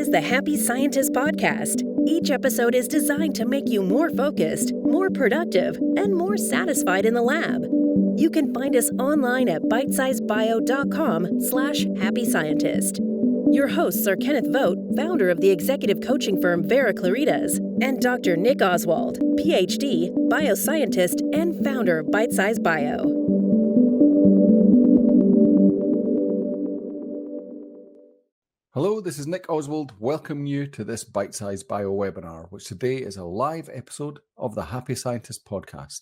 is the Happy Scientist Podcast. Each episode is designed to make you more focused, more productive, and more satisfied in the lab. You can find us online at bitesizebio.com/happy scientist. Your hosts are Kenneth Vogt, founder of the executive coaching firm Vera Claritas, and Dr. Nick Oswald, PhD, bioscientist, and founder of Bitesize Bio. Hello, this is Nick Oswald, welcoming you to this Bitesize Bio webinar, which today is a live episode of the Happy Scientist podcast.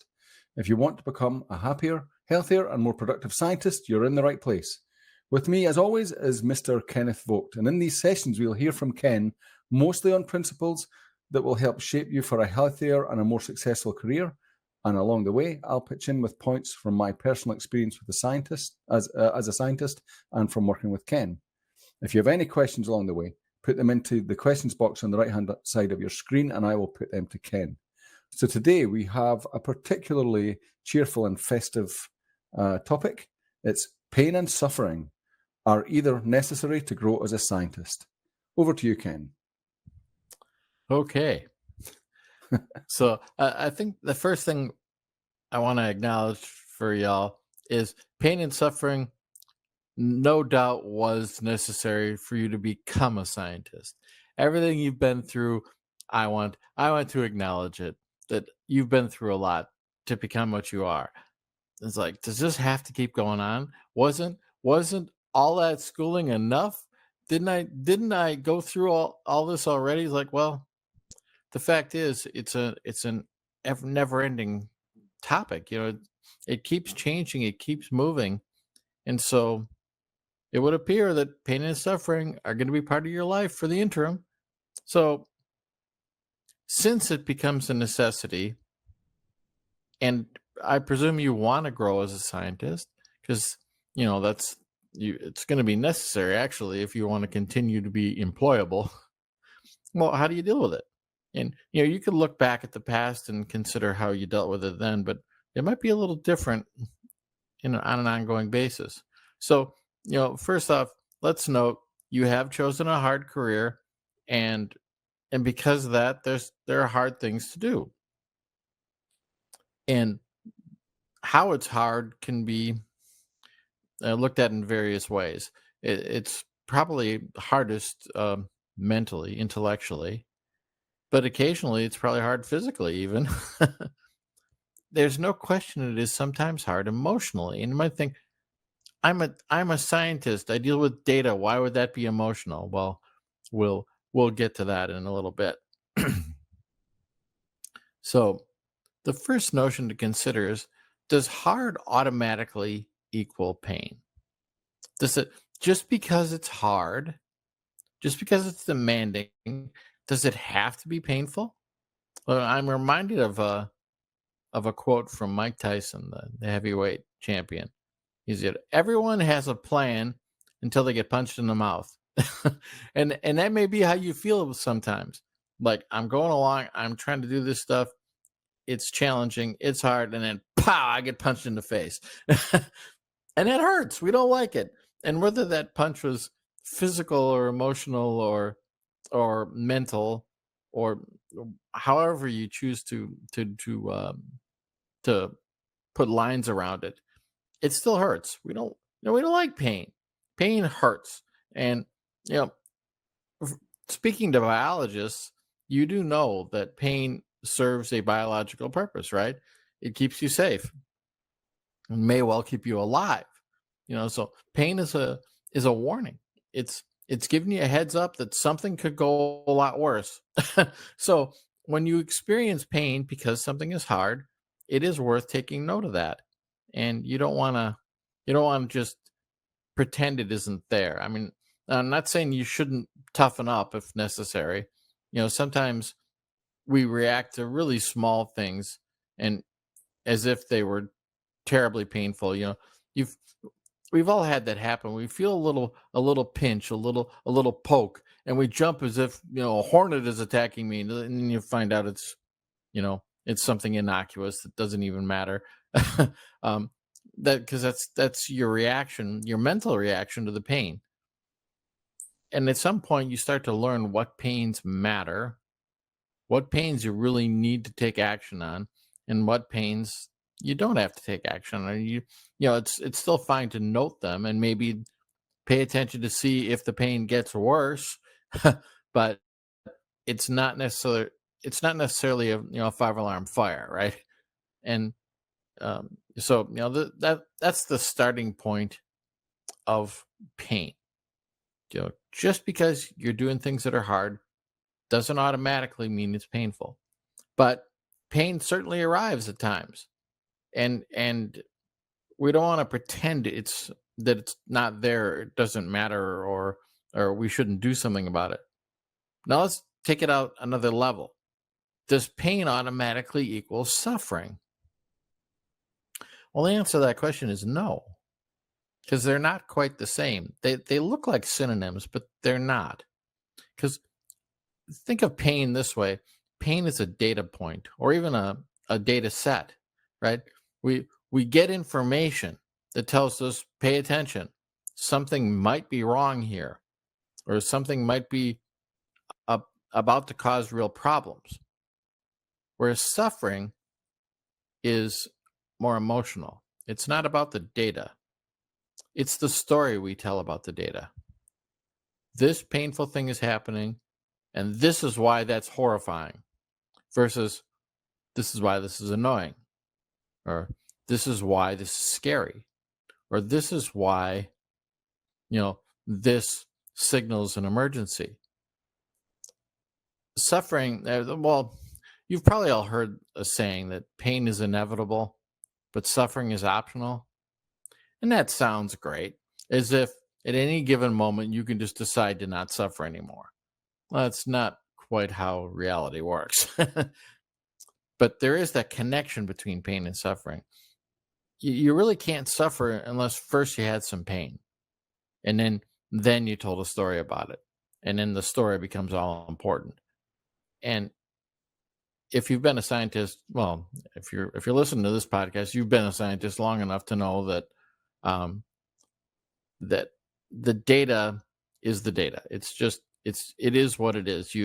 If you want to become a happier, healthier, and more productive scientist, you're in the right place. With me, as always, is Mr. Kenneth Vogt, and in these sessions, we'll hear from Ken mostly on principles that will help shape you for a healthier and a more successful career. And along the way, I'll pitch in with points from my personal experience with a scientist, as a scientist, and from working with Ken. If you have any questions along the way, put them into the questions box on the right-hand side of your screen, and I will put them to Ken. So today we have a particularly cheerful and festive topic. It's pain and suffering are either necessary to grow as a scientist. Over to you, Ken. Okay. So I think the first thing I want to acknowledge for y'all is pain and suffering no doubt was necessary for you to become a scientist. Everything you've been through, I want to acknowledge it, that you've been through a lot to become what you are. It's like, does this have to keep going on? Wasn't all that schooling enough? Didn't I go through all this already? It's like, well, the fact is it's an never-ending topic. You know, it keeps changing, it keeps moving. And so it would appear that pain and suffering are going to be part of your life for the interim. So since it becomes a necessity, and I presume you want to grow as a scientist, because, you know, it's going to be necessary, actually, if you want to continue to be employable. Well, how do you deal with it? And, you know, you could look back at the past and consider how you dealt with it then, but it might be a little different on an ongoing basis. So, you know, first off, let's note you have chosen a hard career, and because of that, there are hard things to do. And how it's hard can be looked at in various ways. It's probably hardest mentally, intellectually, but occasionally it's probably hard physically even. There's no question it is sometimes hard emotionally. And you might think, I'm a scientist. I deal with data. Why would that be emotional? Well, we'll get to that in a little bit. So the first notion to consider is, does hard automatically equal pain? Does it, just because it's hard, just because it's demanding, does it have to be painful? Well, I'm reminded of a quote from Mike Tyson, the heavyweight champion. He said, everyone has a plan until they get punched in the mouth. and that may be how you feel sometimes. Like, I'm going along, I'm trying to do this stuff. It's challenging, it's hard, and then pow, I get punched in the face. And it hurts. We don't like it. And whether that punch was physical or emotional or mental, or however you choose to put lines around it, it still hurts. We don't like pain. Pain hurts. And, you know, speaking to biologists, you do know that pain serves a biological purpose, right? It keeps you safe. It may well keep you alive. You know, so pain is a warning. It's giving you a heads up that something could go a lot worse. So when you experience pain because something is hard, it is worth taking note of that. And you don't want to just pretend it isn't there. I mean, I'm not saying you shouldn't toughen up if necessary. You know, sometimes we react to really small things and as if they were terribly painful. You know, we've all had that happen. We feel a little pinch, a little poke, and we jump as if, you know, a hornet is attacking me, and then you find out it's, you know, it's something innocuous that doesn't even matter. Because that's your reaction, your mental reaction to the pain. And at some point, you start to learn what pains matter, what pains you really need to take action on, and what pains you don't have to take action on. It's still fine to note them and maybe pay attention to see if the pain gets worse, but it's not necessarily a 5 alarm fire, right? And so that's the starting point of pain. Just because you're doing things that are hard doesn't automatically mean it's painful, but pain certainly arrives at times, and we don't want to pretend it's not there, it doesn't matter, or we shouldn't do something about it. Now let's take it out another level. Does pain automatically equal suffering? Well, the answer to that question is no, because they're not quite the same. They look like synonyms, but they're not. Because think of pain this way: pain is a data point, or even a data set, right? We get information that tells us, pay attention, something might be wrong here, or something might be about to cause real problems. Whereas suffering is more emotional. It's not about the data, it's the story we tell about the data. This painful thing is happening, and this is why that's horrifying, versus this is why this is annoying, or this is why this is scary, or this is why, this signals an emergency. Suffering, well, you've probably all heard a saying that pain is inevitable, but suffering is optional. And that sounds great, as if at any given moment you can just decide to not suffer anymore. Well, that's not quite how reality works. But there is that connection between pain and suffering. You really can't suffer unless first you had some pain, and then you told a story about it, and then the story becomes all important. And if you've been a scientist, well, if you're listening to this podcast, you've been a scientist long enough to know that um, that the data is the data. It is what it is.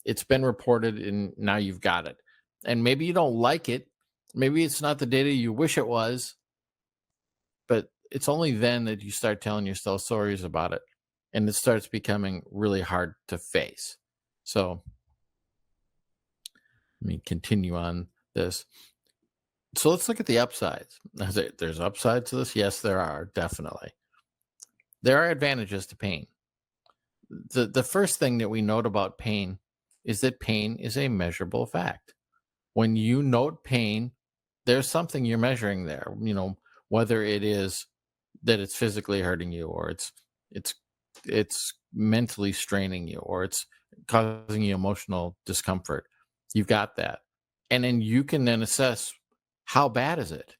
It's been reported, and now you've got it. And maybe you don't like it. Maybe it's not the data you wish it was, but it's only then that you start telling yourself stories about it, and it starts becoming really hard to face. So let me continue on this. So let's look at the upsides. There's upsides to this. Yes, there are, definitely. There are advantages to pain. The first thing that we note about pain is that pain is a measurable fact. When you note pain, there's something you're measuring there. Whether it is that it's physically hurting you, or it's mentally straining you, or it's causing you emotional discomfort. You've got that. And then you can then assess, how bad is it?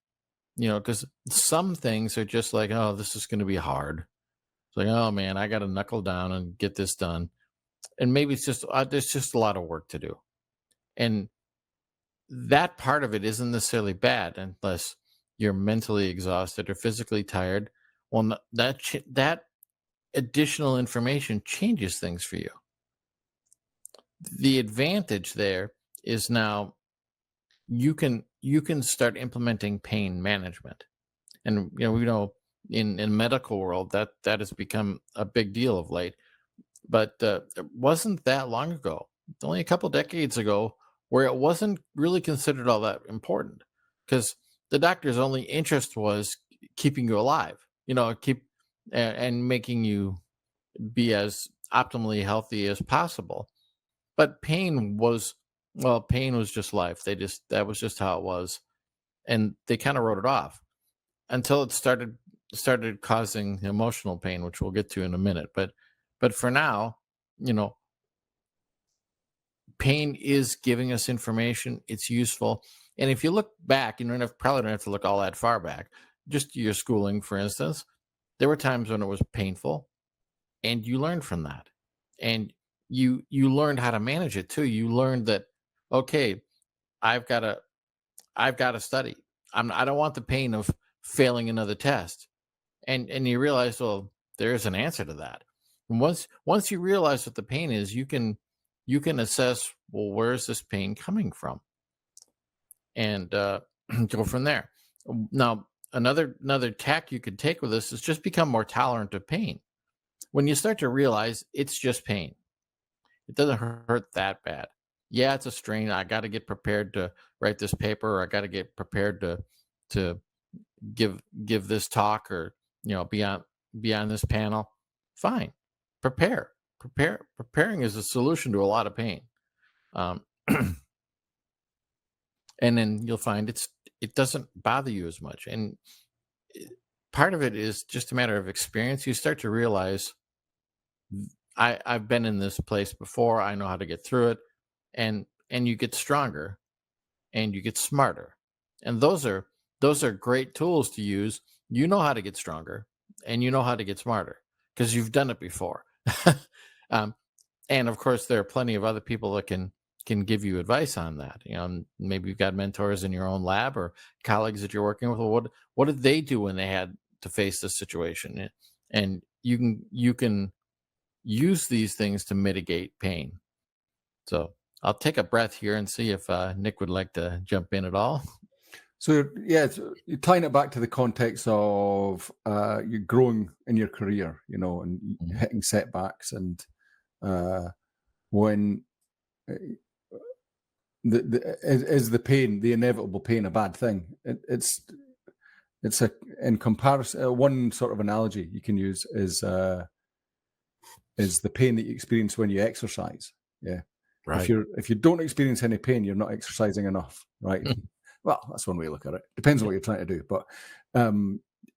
Because some things are just like, oh, this is going to be hard. It's like, oh man, I got to knuckle down and get this done. And maybe it's just, there's just a lot of work to do. And that part of it isn't necessarily bad unless you're mentally exhausted or physically tired. Well, that additional information changes things for you. The advantage there is now you can start implementing pain management. And we know in medical world that has become a big deal of late. But it wasn't that long ago, only a couple decades ago, where it wasn't really considered all that important, because the doctor's only interest was keeping you alive, and making you be as optimally healthy as possible. But pain was just life. That was just how it was. And they kind of wrote it off until it started causing emotional pain, which we'll get to in a minute. But for now, pain is giving us information. It's useful. And if you look back, probably don't have to look all that far back. Just your schooling, for instance, there were times when it was painful, and you learned from that. And you learned how to manage it too. You learned that, okay, I've got to study. I don't want the pain of failing another test. And you realize, well, there is an answer to that. And once you realize what the pain is, you can assess, well, where is this pain coming from, and go from there. Now, another tack you could take with this is just become more tolerant of pain. When you start to realize it's just pain, it doesn't hurt that bad. Yeah, it's a strain. I got to get prepared to write this paper, or I got to get prepared to give this talk, or be on this panel. Fine, preparing is a solution to a lot of pain. And then you'll find it doesn't bother you as much. And part of it is just a matter of experience. You start to realize, I've been in this place before. I know how to get through it, and you get stronger, and you get smarter. And those are great tools to use. You know how to get stronger, and you know how to get smarter because you've done it before. And of course, there are plenty of other people that can give you advice on that. Maybe you've got mentors in your own lab or colleagues that you're working with. Well, what did they do when they had to face this situation? And you can use these things to mitigate pain. So I'll take a breath here and see if Nick would like to jump in at all. So yeah, you're tying it back to the context of you're growing in your career, and hitting setbacks, and when is the pain, the inevitable pain, a bad thing? It's in comparison. One sort of analogy you can use is the pain that you experience when you exercise. Yeah, right. If you don't experience any pain, you're not exercising enough, right? Well, that's one way to look at it. Depends on what you're trying to do, but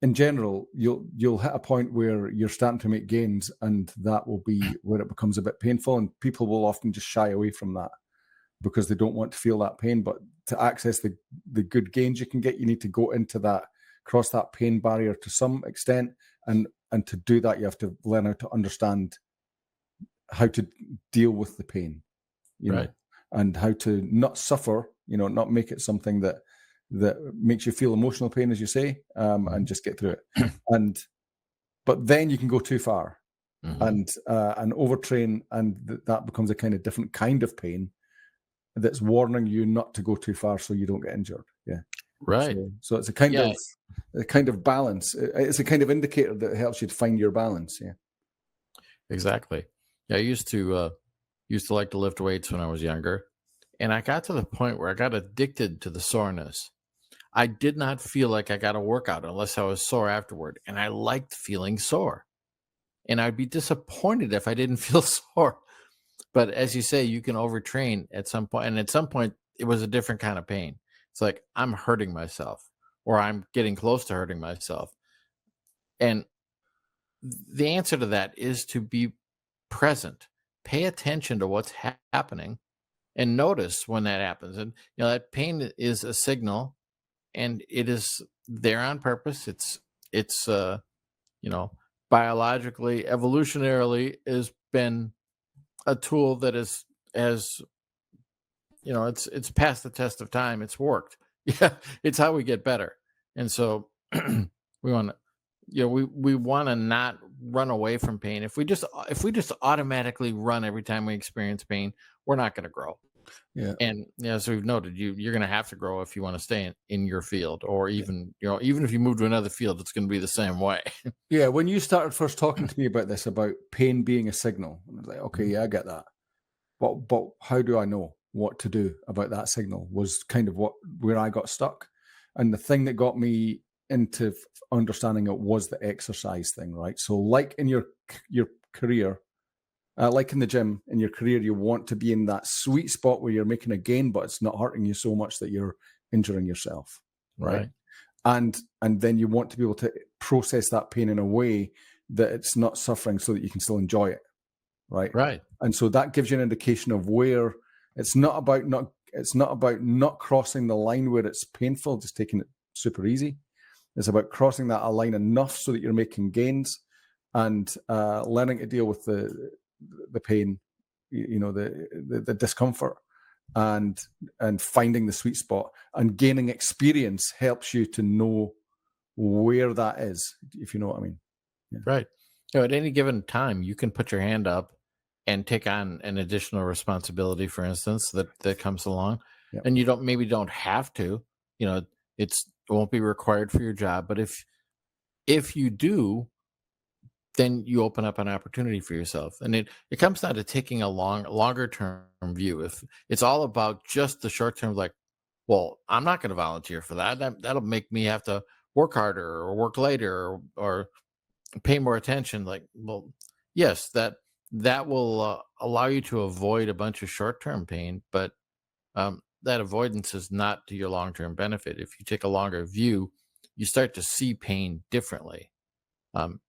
in general, you'll hit a point where you're starting to make gains, and that will be where it becomes a bit painful, and people will often just shy away from that because they don't want to feel that pain. But to access the good gains you can get, you need to go into that, cross that pain barrier to some extent, and to do that, you have to learn how to understand how to deal with the pain, right, and how to not suffer, not make it something that makes you feel emotional pain, as you say, and just get through it. But then you can go too far, and overtrain, and that becomes a kind of different kind of pain that's warning you not to go too far so you don't get injured. Yeah. Right. So it's a kind of balance. It's a kind of indicator that helps you to find your balance. Yeah. Exactly. Yeah, I used to like to lift weights when I was younger, and I got to the point where I got addicted to the soreness. I did not feel like I got a workout unless I was sore afterward, and I liked feeling sore. And I'd be disappointed if I didn't feel sore. But as you say, you can overtrain at some point, and at some point, it was a different kind of pain. It's like I'm hurting myself, or I'm getting close to hurting myself. And the answer to that is to be present, pay attention to what's happening, and notice when that happens. And that pain is a signal, and it is there on purpose. It's biologically, evolutionarily, has been a tool that has it's passed the test of time. It's worked. Yeah, it's how we get better. And so we want to we want to not run away from pain. If we just automatically run every time we experience pain, we're not going to grow. Yeah. And as we've noted, you're going to have to grow if you want to stay in your field, or even even if you move to another field, it's going to be the same way. Yeah. When you started first talking to me about this, about pain being a signal, I was like, okay, yeah, I get that. But how do I know what to do about that signal? Was kind of where I got stuck. And the thing that got me into understanding it was the exercise thing, right? So like in your career, like in the gym, in your career, you want to be in that sweet spot where you're making a gain, but it's not hurting you so much that you're injuring yourself, right? And then you want to be able to process that pain in a way that it's not suffering, so that you can still enjoy it, right? And so that gives you an indication of where it's not about not crossing the line where it's painful, just taking it super easy. It's about crossing that line enough so that you're making gains, and learning to deal with the pain, the discomfort, and finding the sweet spot, and gaining experience helps you to know where that is, if you know what I mean. Yeah. Right. At any given time, you can put your hand up and take on an additional responsibility, for instance, that comes along, Yeah. and you don't have to. You know, it won't be required for your job, but if you do, then you open up an opportunity for yourself, and it comes down to taking a longer term view. If it's all about just the short term, like, well, I'm not going to volunteer for that. That'll make me have to work harder or work later or pay more attention. Like, well, yes, that will allow you to avoid a bunch of short-term pain, but that avoidance is not to your long-term benefit. If you take a longer view, you start to see pain differently. um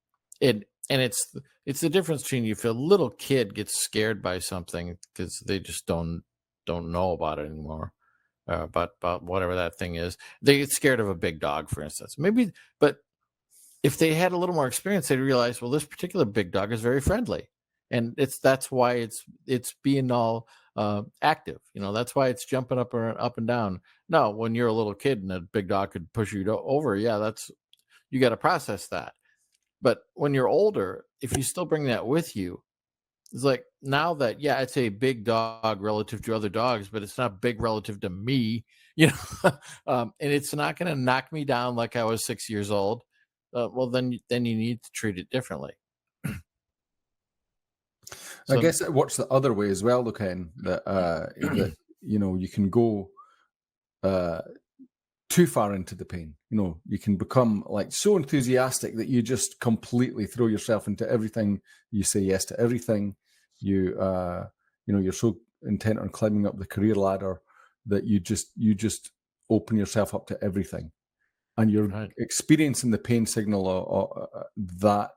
and it's the difference between, if a little kid gets scared by something because they just don't know about it anymore, about whatever that thing is. They get scared of a big dog, for instance, maybe. But if they had a little more experience, they'd realize, well, this particular big dog is very friendly, and that's why it's being all active. That's why it's jumping up and down. No, when you're a little kid and a big dog could push you over, yeah, that's you got to process that. But when you're older, if you still bring that with you, it's like, now that, yeah, it's a big dog relative to other dogs, but it's not big relative to me, you know, and it's not going to knock me down like I was 6 years old. Well, then you need to treat it differently. I So, guess it works the other way as well, though, Ken, that you can go too far into the pain. You can become like so enthusiastic that you just completely throw yourself into everything. You say yes to everything. You're so intent on climbing up the career ladder that you just open yourself up to everything, and you're right. experiencing the pain signal that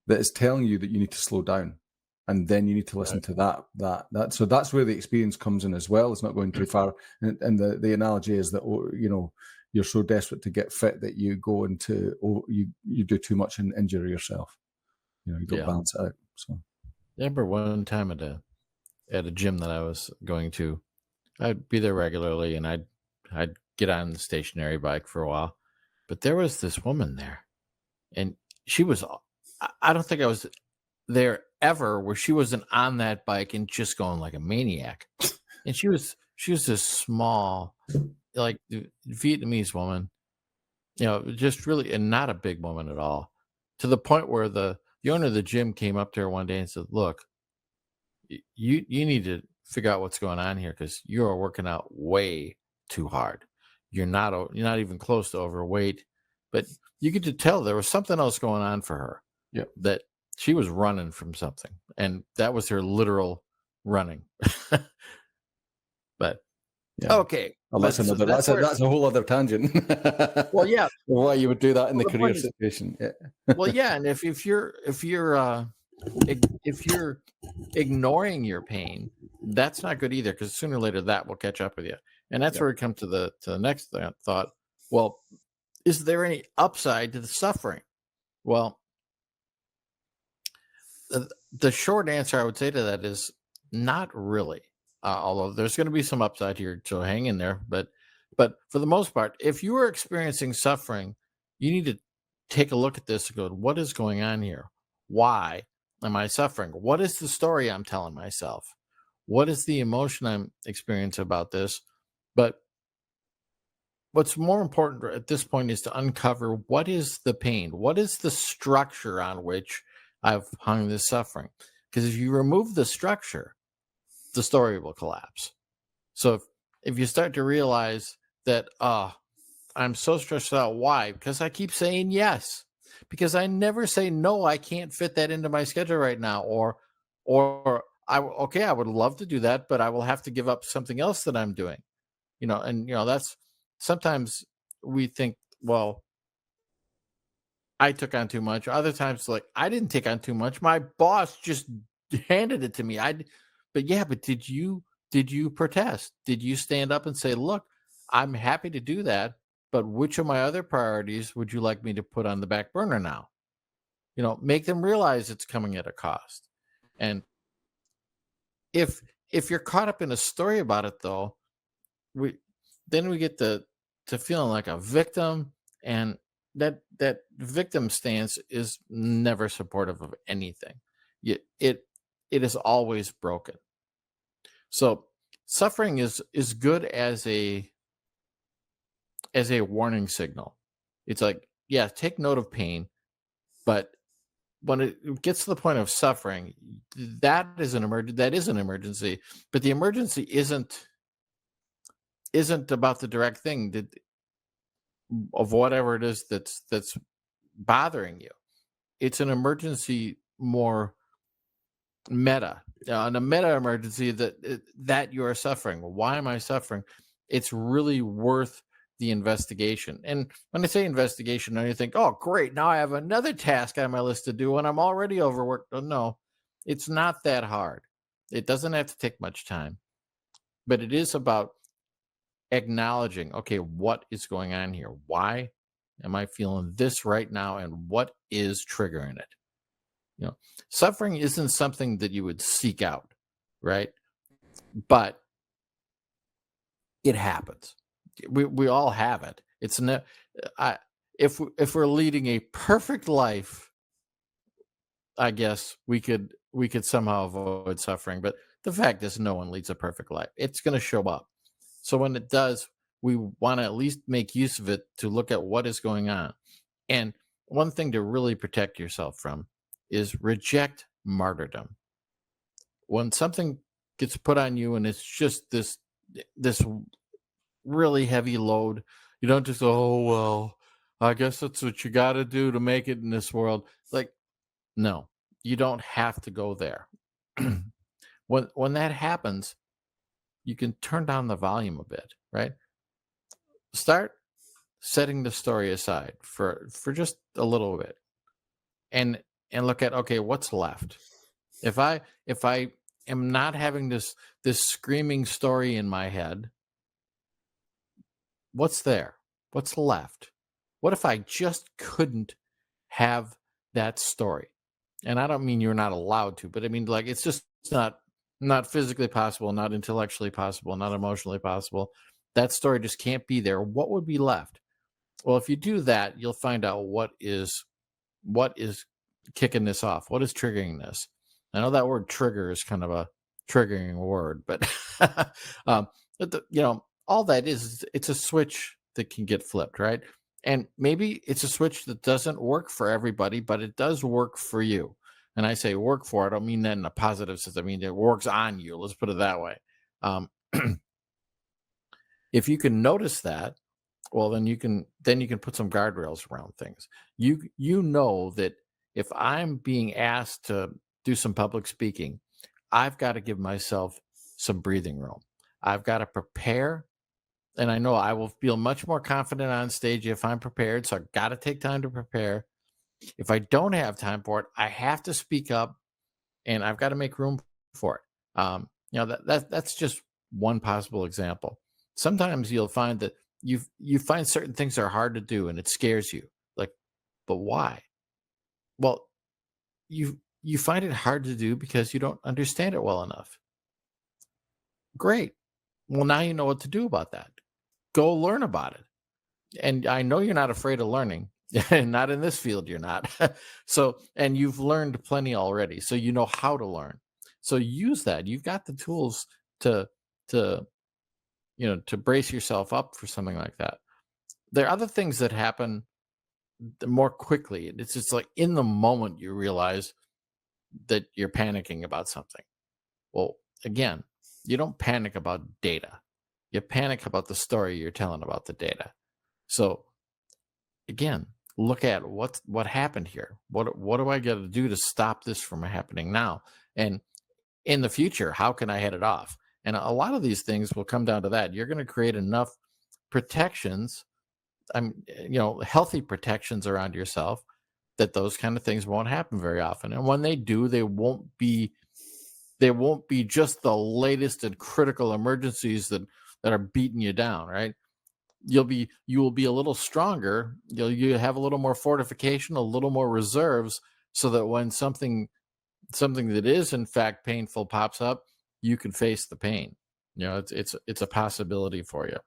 that is telling you that you need to slow down, and then you need to listen to that. So that's where the experience comes in as well. It's not going too far, and the analogy is that you're so desperate to get fit that you go into you do too much and injure yourself. You don't Yeah. balance it out. So I remember one time at a gym that I was going to, I'd be there regularly, and I'd get on the stationary bike for a while, but there was this woman there, and she was. I don't think I was there ever where she wasn't on that bike and just going like a maniac. And she was this small, like, Vietnamese woman, just really, and not a big woman at all, to the point where the owner of the gym came up to her one day and said, "Look, you need to figure out what's going on here, because you are working out way too hard. You're not even close to overweight." But you could tell there was something else going on for her, yeah, that she was running from something, and that was her literal running. But yeah. okay, Well, but that's where. that's a whole other tangent. Well, yeah. Why you would do that in Well, the the career point is, situation? Yeah, well, yeah, and if you're ignoring your pain, that's not good either, because sooner or later that will catch up with you. And that's yeah, where we come to the next thought. Well, is there any upside to the suffering? Well, the short answer I would say to that is not really. Although there's going to be some upside here, so hang in there. But for the most part, if you are experiencing suffering, you need to take a look at this and go, what is going on here? Why am I suffering? What is the story I'm telling myself? What is the emotion I'm experiencing about this? But what's more important at this point is to uncover, what is the pain? What is the structure on which I've hung this suffering? Because if you remove the structure, the story will collapse. So if you start to realize that, I'm so stressed out, why? Because I keep saying yes. Because I never say no, I can't fit that into my schedule right now. Or okay, I would love to do that, but I will have to give up something else that I'm doing. And that's sometimes we think, well, I took on too much. Other times, like, I didn't take on too much. My boss just handed it to me. But yeah, but did you protest? Did you stand up and say, look, I'm happy to do that, but which of my other priorities would you like me to put on the back burner now? Make them realize it's coming at a cost. And if if you're caught up in a story about it, though, we then we get to feeling like a victim, and that victim stance is never supportive of anything. It is always broken. So suffering is good as a warning signal. It's like, yeah, take note of pain, but when it gets to the point of suffering, that is an emergency. But the emergency isn't about the direct thing of whatever it is that's bothering you. It's an emergency more meta, an a meta emergency that you are suffering. Why am I suffering? It's really worth the investigation. And when I say investigation, now you think, oh, great, now I have another task on my list to do and I'm already overworked. Oh, no, it's not that hard. It doesn't have to take much time, but it is about acknowledging, okay, what is going on here? Why am I feeling this right now? And what is triggering it? Suffering isn't something that you would seek out, right? But it happens. We all have it. It's if we're leading a perfect life, I guess we could somehow avoid suffering. But the fact is, no one leads a perfect life. It's going to show up. So when it does, we want to at least make use of it to look at what is going on. And one thing to really protect yourself from is reject martyrdom. When something gets put on you and it's just this really heavy load, you don't just, oh, well, I guess that's what you got to do to make it in this world. Like, no, you don't have to go there. When that happens, you can turn down the volume a bit, right? Start setting the story aside for just a little bit, and look at, okay, what's left. If I am not having this screaming story in my head, what's there? What's left? What if I just couldn't have that story? And I don't mean you're not allowed to, but I mean, like, it's not physically possible, not intellectually possible, not emotionally possible. That story just can't be there. What would be left? Well, if you do that, you'll find out what is kicking this off. What is triggering this? I know that word trigger is kind of a triggering word, but all that is, it's a switch that can get flipped, right? And maybe it's a switch that doesn't work for everybody, but it does work for you. And I say work for, I don't mean that in a positive sense. I mean, it works on you. Let's put it that way. If you can notice that, well, then you can put some guardrails around things. You know that if I'm being asked to do some public speaking, I've got to give myself some breathing room. I've got to prepare, and I know I will feel much more confident on stage if I'm prepared. So I've got to take time to prepare. If I don't have time for it, I have to speak up, and I've got to make room for it. That's just one possible example. Sometimes you'll find that you find certain things are hard to do and it scares you. Like, but why? Well, you find it hard to do because you don't understand it well enough. Great. Well, now you know what to do about that. Go learn about it. And I know you're not afraid of learning. Not in this field, you're not. So, and you've learned plenty already. So you know how to learn. So use that. You've got the tools to brace yourself up for something like that. There are other things that happen more quickly. It's just like in the moment you realize that you're panicking about something. Well, again, you don't panic about data. You panic about the story you're telling about the data. So again, look at what happened here. What do I got to do to stop this from happening now? And in the future, how can I head it off? And a lot of these things will come down to that. You're going to create enough protections, healthy protections around yourself, that those kind of things won't happen very often. And when they do, they won't be just the latest and critical emergencies that are beating you down, right? You will be a little stronger. You have a little more fortification, a little more reserves, so that when something that is in fact painful pops up, you can face the pain. It's a possibility for you.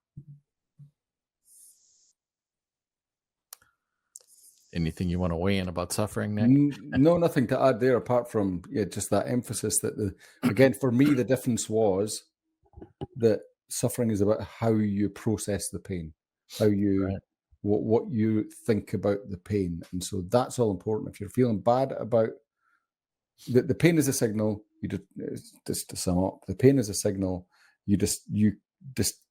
Anything you want to weigh in about suffering, Nick? No, nothing to add there apart from just that emphasis that again, for me, the difference was that suffering is about how you process the pain, how you Right. what you think about the pain, and so that's all important. If you're feeling bad about the pain is a signal. Just to sum up, the pain is a signal. You just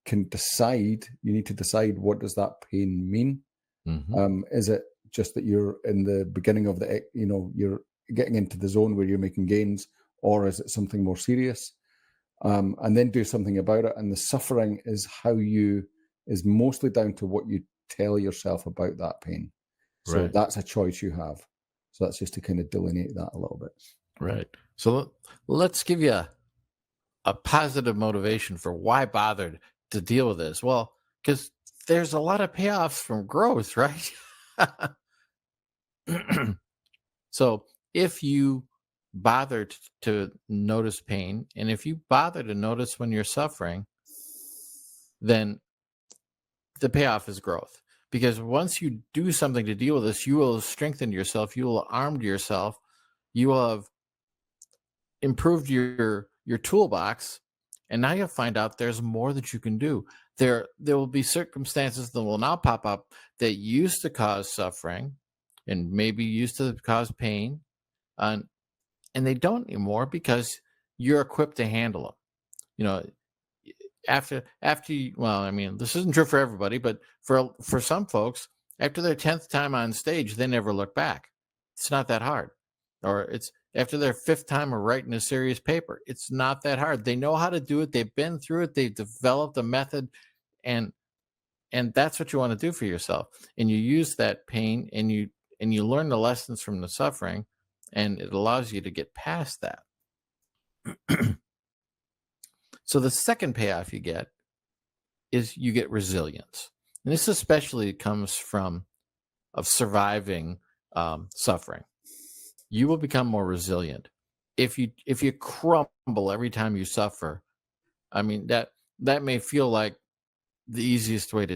can decide. You need to decide, what does that pain mean? Mm-hmm. Is it just that you're in the beginning of you're getting into the zone where you're making gains, or is it something more serious? And then do something about it. And the suffering is mostly down to what you tell yourself about that pain. So Right. that's a choice you have. So that's just to kind of delineate that a little bit. Right. So let's give you a positive motivation for why bother to deal with this. Well, because there's a lot of payoffs from growth, right? So if you bother to notice pain, and if you bother to notice when you're suffering, then the payoff is growth. Because once you do something to deal with this, you will have strengthened yourself, you will have armed yourself, you will have improved your toolbox, and now you'll find out there's more that you can do. There will be circumstances that will now pop up that used to cause suffering and maybe used to cause pain, and they don't anymore because you're equipped to handle them. You know, after you, well, I mean, this isn't true for everybody, but for some folks, after their 10th time on stage, they never look back. It's not that hard. Or it's after their 5th time of writing a serious paper. It's not that hard. They know how to do it. They've been through it. They've developed a method, and that's what you want to do for yourself. And you use that pain, and you learn the lessons from the suffering, and it allows you to get past that. So the second payoff you get is you get resilience. And this especially comes from of surviving suffering. You will become more resilient. If you crumble every time you suffer, I mean, that may feel like the easiest way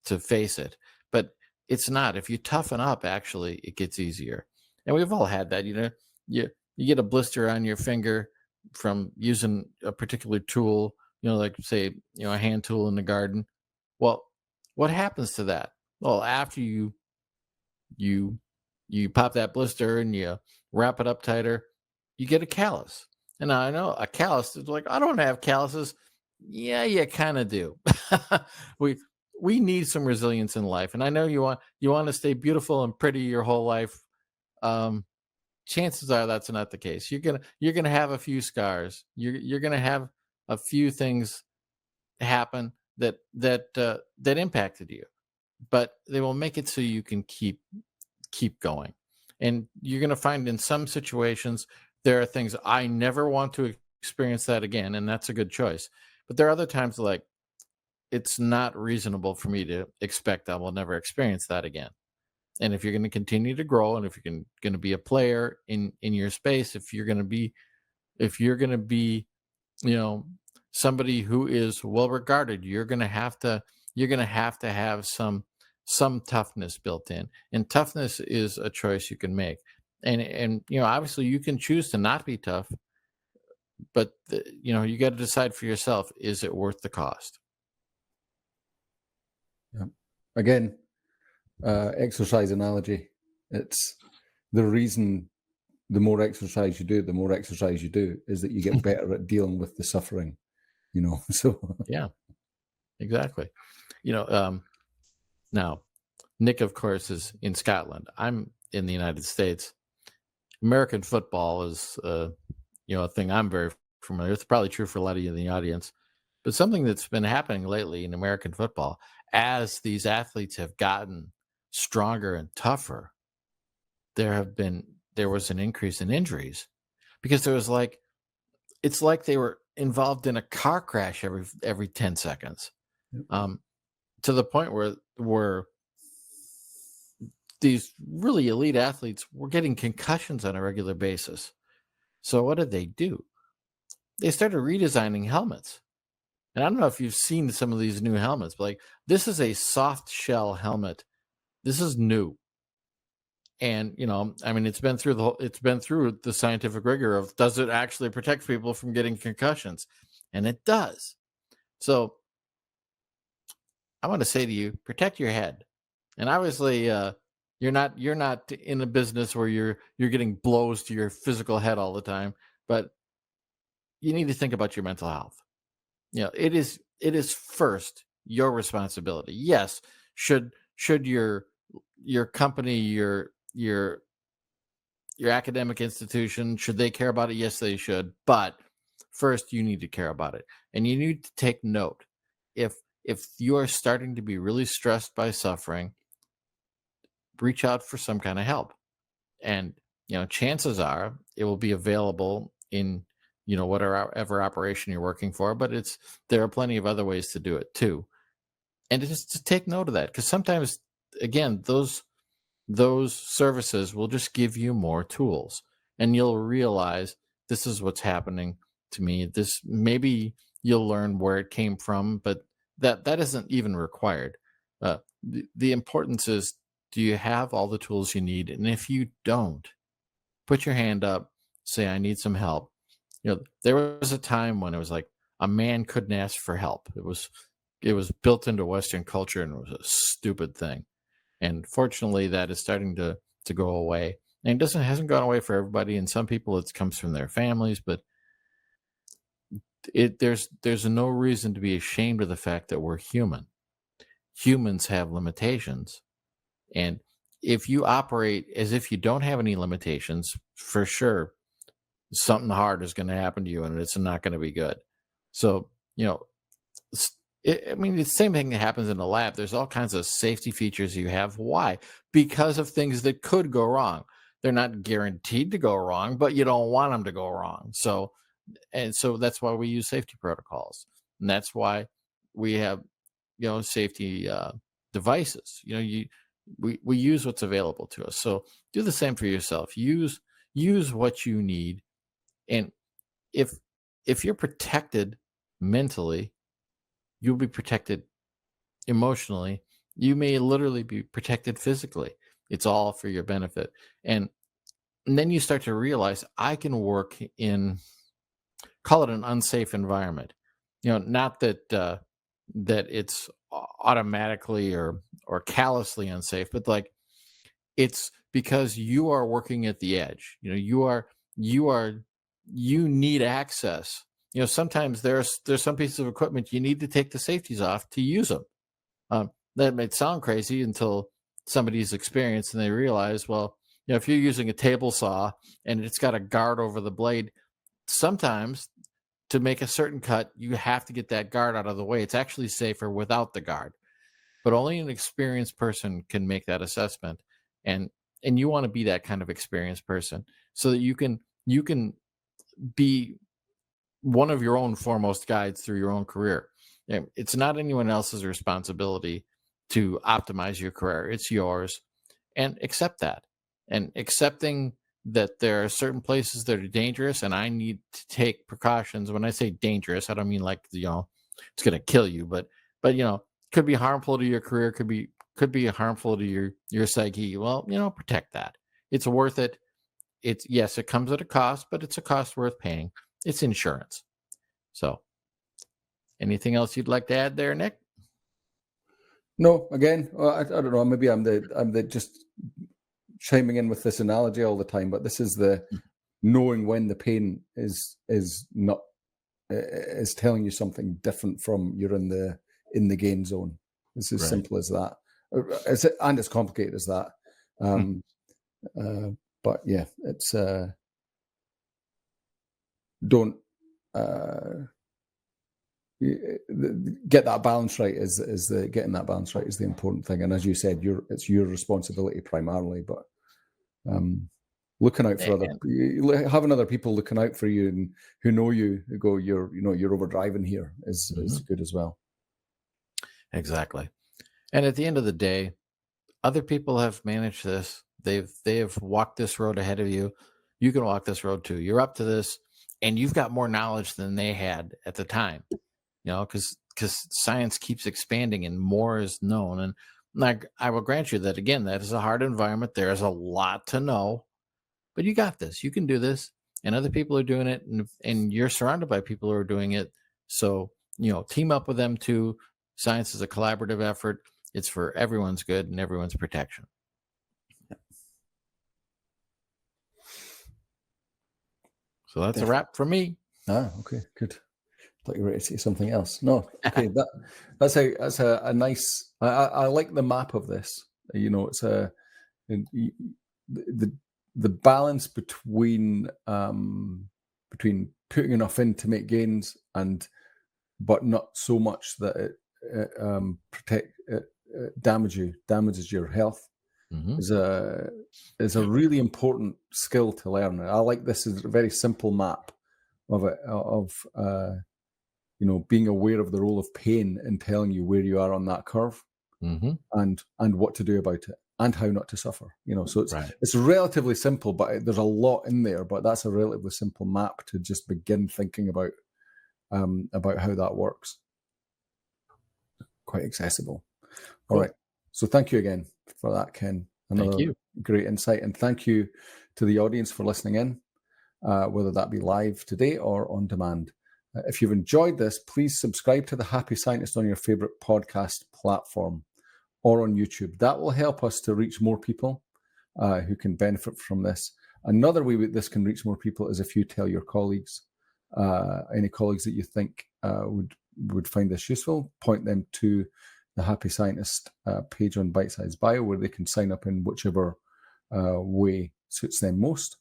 to face it, but it's not. If you toughen up, actually, it gets easier. And we've all had that. You get a blister on your finger from using a particular tool, like say, a hand tool in the garden. Well, what happens to that? Well, after you pop that blister and you wrap it up tighter, you get a callus. And now I know a callus is like, I don't have calluses. Yeah, you kind of do. we need some resilience in life, and I know you want to stay beautiful and pretty your whole life. Chances are that's not the case. You're gonna have a few scars. You're gonna have a few things happen that impacted you, but they will make it so you can keep going. And you're gonna find in some situations there are things I never want to experience that again, and that's a good choice. But there are other times like it's not reasonable for me to expect I will never experience that again. And if you're going to continue to grow, and if you're going to be a player in your space, if you're going to be somebody who is well regarded, you're going to have to have some toughness built in. And toughness is a choice you can make. And obviously you can choose to not be tough, but you got to decide for yourself, is it worth the cost? Yeah. Again, exercise analogy. It's the reason the more exercise you do is that you get better at dealing with the suffering, so. Yeah, exactly. Now Nick, of course, is in Scotland. I'm in the United States. American football is a thing I'm very familiar with. It's probably true for a lot of you in the audience. But something that's been happening lately in American football, as these athletes have gotten stronger and tougher, there was an increase in injuries, because it's like they were involved in a car crash every 10 seconds, to the point where these really elite athletes were getting concussions on a regular basis. So what did they do? They started redesigning helmets. And I don't know if you've seen some of these new helmets, but this is a soft shell helmet. This is new. And I mean, it's been through the scientific rigor of, does it actually protect people from getting concussions? And it does. So I want to say to you, protect your head. And obviously, you're not in a business where you're getting blows to your physical head all the time, but you need to think about your mental health. It is first your responsibility. Yes, should your company, your academic institution, should they care about it? Yes, they should. But first, you need to care about it, and you need to take note. If you are starting to be really stressed by suffering, reach out for some kind of help. And chances are it will be available in whatever operation you're working for. But there are plenty of other ways to do it too. And just to take note of that, because sometimes, again, those services will just give you more tools, and you'll realize, this is what's happening to me. This, maybe you'll learn where it came from, but that isn't even required. The importance is, do you have all the tools you need? And if you don't, put your hand up, say, I need some help. There was a time when it was like a man couldn't ask for help. It was built into Western culture, and it was a stupid thing. And fortunately, that is starting to go away. And it hasn't gone away for everybody. And some people, it comes from their families, but there's no reason to be ashamed of the fact that we're human. Humans have limitations. And if you operate as if you don't have any limitations, for sure, something hard is going to happen to you, and it's not going to be good. So, I mean, the same thing that happens in the lab. There's all kinds of safety features you have. Why? Because of things that could go wrong. They're not guaranteed to go wrong, but you don't want them to go wrong. So that's why we use safety protocols. And that's why we have, safety devices. We use what's available to us. So do the same for yourself. Use what you need. And if you're protected mentally, you'll be protected emotionally. You may literally be protected physically. It's all for your benefit. And then you start to realize, I can work in, call it an unsafe environment. Not that that it's automatically or callously unsafe, but like, it's because you are working at the edge. You need access. Sometimes there's some pieces of equipment you need to take the safeties off to use them. That might sound crazy until somebody's experienced and they realize, well, if you're using a table saw and it's got a guard over the blade, sometimes to make a certain cut, you have to get that guard out of the way. It's actually safer without the guard, but only an experienced person can make that assessment. And you want to be that kind of experienced person, so that you can be one of your own foremost guides through your own career. It's not anyone else's responsibility to optimize your career. It's yours. And accept that. And accepting that there are certain places that are dangerous, and I need to take precautions. When I say dangerous, I don't mean like, it's going to kill you, but could be harmful to your career, could be harmful to your psyche. Well, protect that. It's worth it. Yes, it comes at a cost, but it's a cost worth paying. It's insurance. So, anything else you'd like to add there, Nick? No, again, I don't know. Maybe I'm the just chiming in with this analogy all the time, but this is the knowing when the pain is not is telling you something different from you're in the gain zone. It's as simple as that. And as complicated as that. But yeah, it's don't get that balance right getting that balance right is the important thing. And as you said, it's your responsibility primarily, but looking out for having other people looking out for you and who know you, who go, you're overdriving here is good as well. Exactly. And at the end of the day, other people have managed this. They've walked this road ahead of you. You can walk this road too. You're up to this, and you've got more knowledge than they had at the time. Because science keeps expanding and more is known. And Like, I will grant you that, again, that is a hard environment. There is a lot to know, but you got this. You can do this, and other people are doing it, and you're surrounded by people who are doing it. So, team up with them too. Science is a collaborative effort. It's for everyone's good and everyone's protection. So that's a wrap for me. Okay, good. I thought you were ready to say something else. No, okay, that's a nice. I like the map of this. It's the balance between putting enough in to make gains but not so much that it damages your health. Mm-hmm. is a really important skill to learn. I like this as a very simple map of it, being aware of the role of pain in telling you where you are on that curve, mm-hmm. and what to do about it and how not to suffer. So Right. It's relatively simple, but there's a lot in there. But that's a relatively simple map to just begin thinking about how that works. Quite accessible. Cool. All right. So thank you again for that, Ken. Another Thank you. Great insight. And thank you to the audience for listening in, whether that be live today or on demand. If you've enjoyed this, please subscribe to The Happy Scientist on your favorite podcast platform or on YouTube. That will help us to reach more people who can benefit from this. Another way this can reach more people is if you tell your colleagues, any colleagues that you think would find this useful, point them to the Happy Scientist page on Bitesize Bio, where they can sign up in whichever way suits them most.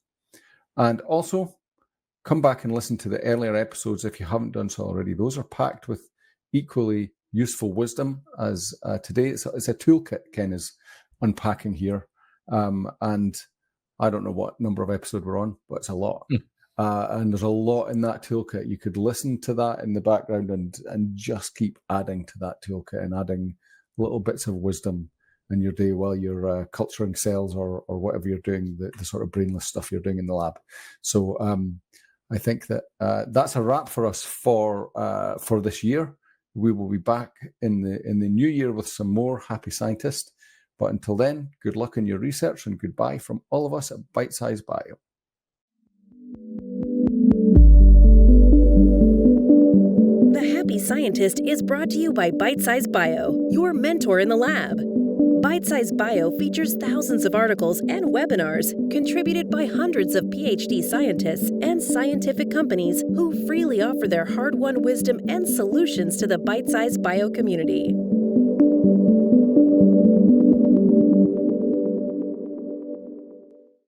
And also, come back and listen to the earlier episodes if you haven't done so already. Those are packed with equally useful wisdom as today. It's a toolkit Ken is unpacking here. And I don't know what number of episodes we're on, but it's a lot. And there's a lot in that toolkit. You could listen to that in the background and just keep adding to that toolkit and adding little bits of wisdom in your day while you're culturing cells or whatever you're doing, the sort of brainless stuff you're doing in the lab. So I think that that's a wrap for us for this year. We will be back in the new year with some more Happy Scientists. But until then, good luck in your research and goodbye from all of us at Bitesize Bio. The Happy Scientist is brought to you by Bitesize Bio, your mentor in the lab. Bitesize Bio features thousands of articles and webinars contributed by hundreds of PhD scientists and scientific companies who freely offer their hard-won wisdom and solutions to the Bitesize Bio community.